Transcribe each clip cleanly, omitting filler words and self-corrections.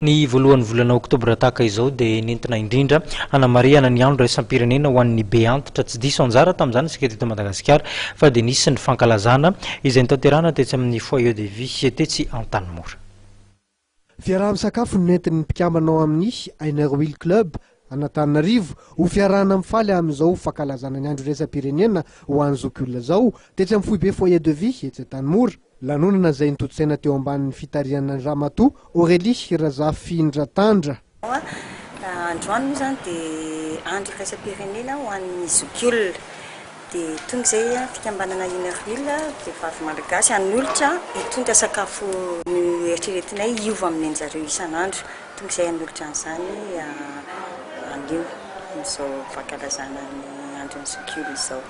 Ny voalohan'ny volana oktobra tahaka izao dia nentina indrindra hanamariana ny andro iraisam-pirenena ho an'ny Be Antitra tsy diso anjara tamin'izany isika teto Madagasikara fa dia nisy ny fankalazana izay nitanterahana tetsy amin'ny foyer de vie tetsy Antanimora. Fiaraha-misakafo no nentin'ny mpikambanao amin'ny Will Club Antanimora ho fiarahana mifaly amin'izao fankalazana ny andro iraisam-pirenena ho an'ny zokiolona zao tetsy amin'ny foyer foyer de vie etsy Antanimora. Lanonana izay nitotsaina teo ambanin'ny fitariana Ramatoa Aurélie iraisam-firenena. Androany moa zany dia andro iraisam-pirenena ho an'ny zokiolona dia tonga izay fikambanana Will vehivavy malagasy hanolotra hitondra sakafo ny eritreretinay hiova amin'ny anjareo isan'andro tonga izay hanolotra an'izany anio amin'izao fankalazana ny andron'ny zokiolona izao.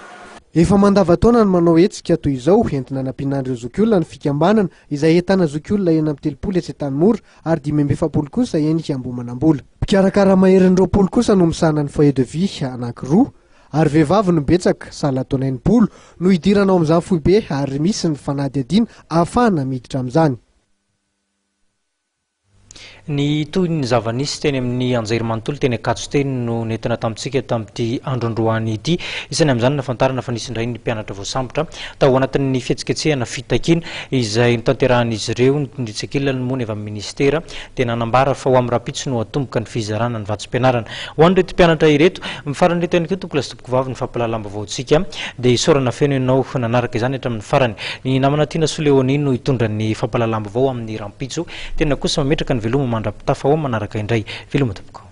Efa mandavataona ny manao hetsika toy izao entina nampian'andreo zokiolona ny fikambanana izay entana zokiolona eny amin'ny 30 etsy Antanimora ary 570 kosa eny Hiambomanambola. Mpikarakara maherin'ny 20 kosa no misahana ny foyer de vie anankiroa ary vehivavy no betsaka sahala taona 80 no hidirana ao amin'izany foibe ary misy ny fanady adiana ahafahana miditra amin'izany. Ny toy ny zava-nisy teny amin'ny anjara manontolo teny akatso teny no nentina tamintsika tamin'ity androandroany ity isany amin'izany nafantarana fa nisy indray ny mpianatra voasambotra tao anatin'ny fihetsiketsehana fitakiana izay nitanterahan'izy ireo ny tsekilany moa ny avy amin'ny ministera dia nanambara fa ho amin'ny rapitso no atomboka ny fizarana ny vatsim-pianarana ho an'ireto mpianatra ireto mifarany reto ihany koa tompolasy tompoko vavy ny fampalalam-baovaontsika dia isaorana feno ianao nanaraka izany hatramin'ny farany ny namana tiana Soleoni no hitondra ny fampalalam-bavao amin'ny rampitso tena kosa mametraka ny veloma mandrapitafa ao manaraka indray veloma tompoko.